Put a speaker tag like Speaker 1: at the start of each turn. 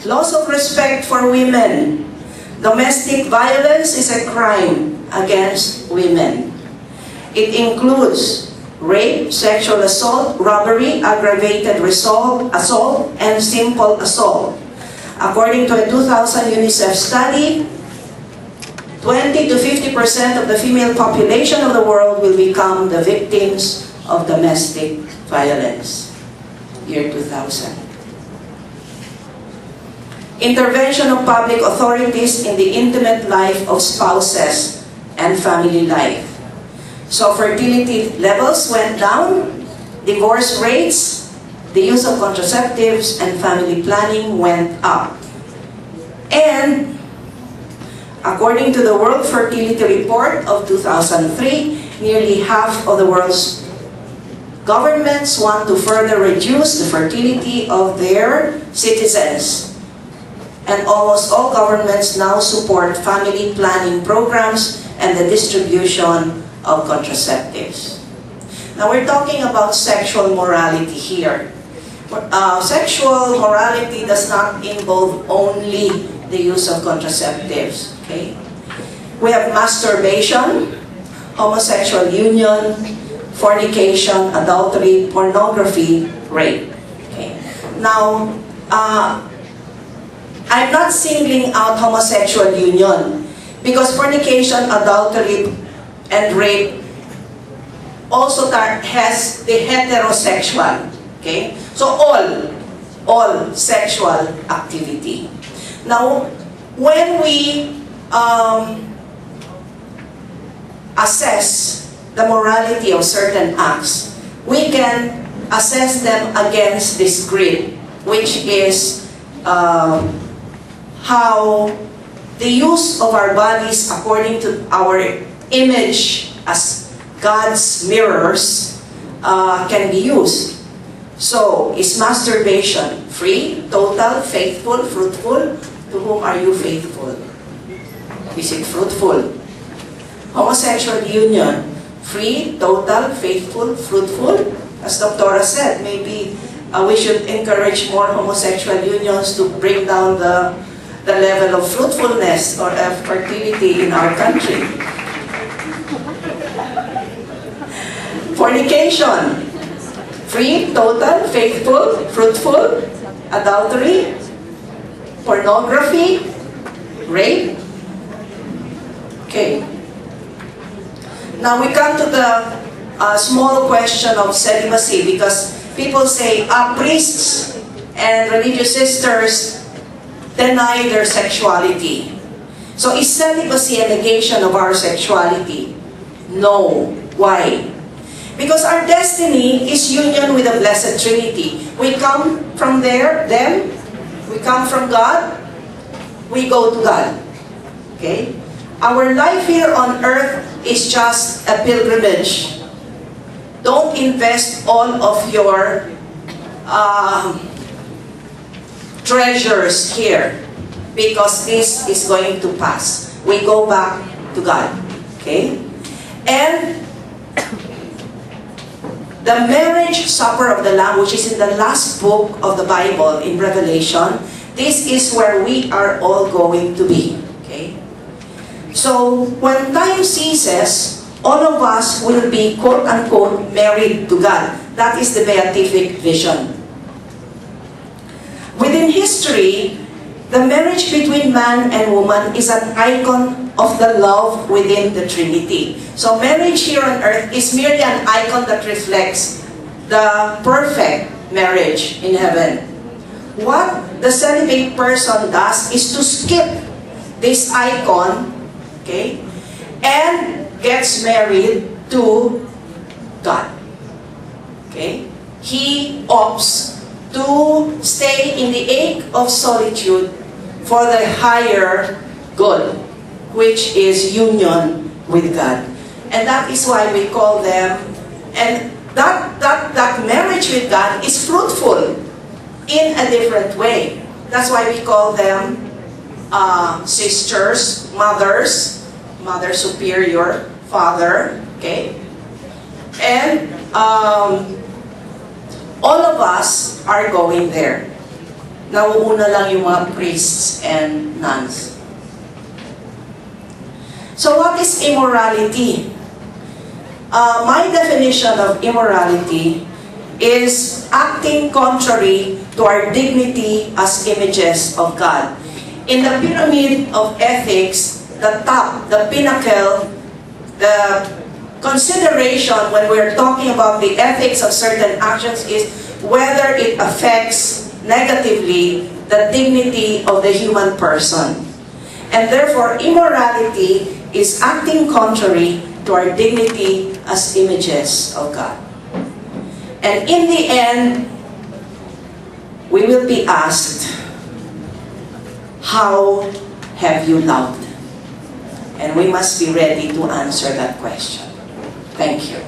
Speaker 1: Loss of respect for women. Domestic violence is a crime against women. It includes rape, sexual assault, robbery, aggravated assault, and simple assault. According to a 2000 UNICEF study, 20 to 50% of the female population of the world will become the victims of domestic violence. Year 2000. Intervention of public authorities in the intimate life of spouses and family life. So fertility levels went down, divorce rates, the use of contraceptives and family planning went up. And according to the World Fertility Report of 2003, nearly half of the world's governments want to further reduce the fertility of their citizens. And almost all governments now support family planning programs and the distribution of contraceptives. Now we're talking about sexual morality here. Sexual morality does not involve only the use of contraceptives. Okay? We have masturbation, homosexual union, fornication, adultery, pornography, rape. Okay? Now, I'm not singling out homosexual union because fornication, adultery, and rape also has the heterosexual. Okay? So all sexual activity. Now, when we assess the morality of certain acts, we can assess them against this grid, which is how the use of our bodies according to our image as God's mirrors can be used. So, is masturbation free, total, faithful, fruitful? To whom are you faithful? Is it fruitful? Homosexual union, free, total, faithful, fruitful? As Dr. said, maybe we should encourage more homosexual unions to bring down the level of fruitfulness or of fertility in our country. Fornication, free, total, faithful, fruitful, adultery, pornography, rape. Okay. Now we come to the small question of celibacy, because people say, priests and religious sisters deny their sexuality. So is celibacy a negation of our sexuality? No. Why? Because our destiny is union with the Blessed Trinity. We come from them, we come from God, we go to God. Okay? Our life here on earth is just a pilgrimage. Don't invest all of your treasures here, because this is going to pass. We go back to God. Okay? And the marriage supper of the Lamb, which is in the last book of the Bible in Revelation, this is where we are all going to be. Okay? So, when time ceases, all of us will be quote-unquote married to God. That is the beatific vision. Within history, the marriage between man and woman is an icon of the love within the Trinity. So marriage here on earth is merely an icon that reflects the perfect marriage in heaven. What the celibate person does is to skip this icon, okay, and gets married to God. Okay? He opts to stay in the ache of solitude for the higher good, which is union with God. And that is why we call them, and that marriage with God is fruitful in a different way. That's why we call them sisters, mothers, mother superior, father, okay? And all of us are going there. nauuna lang yung mga priests and nuns. So what is immorality? My definition of immorality is acting contrary to our dignity as images of God. In the pyramid of ethics, the top, the pinnacle, the consideration when we're talking about the ethics of certain actions is whether it affects negatively the dignity of the human person. And therefore, immorality is acting contrary to our dignity as images of God. And in the end, we will be asked, how have you loved? And we must be ready to answer that question. Thank you.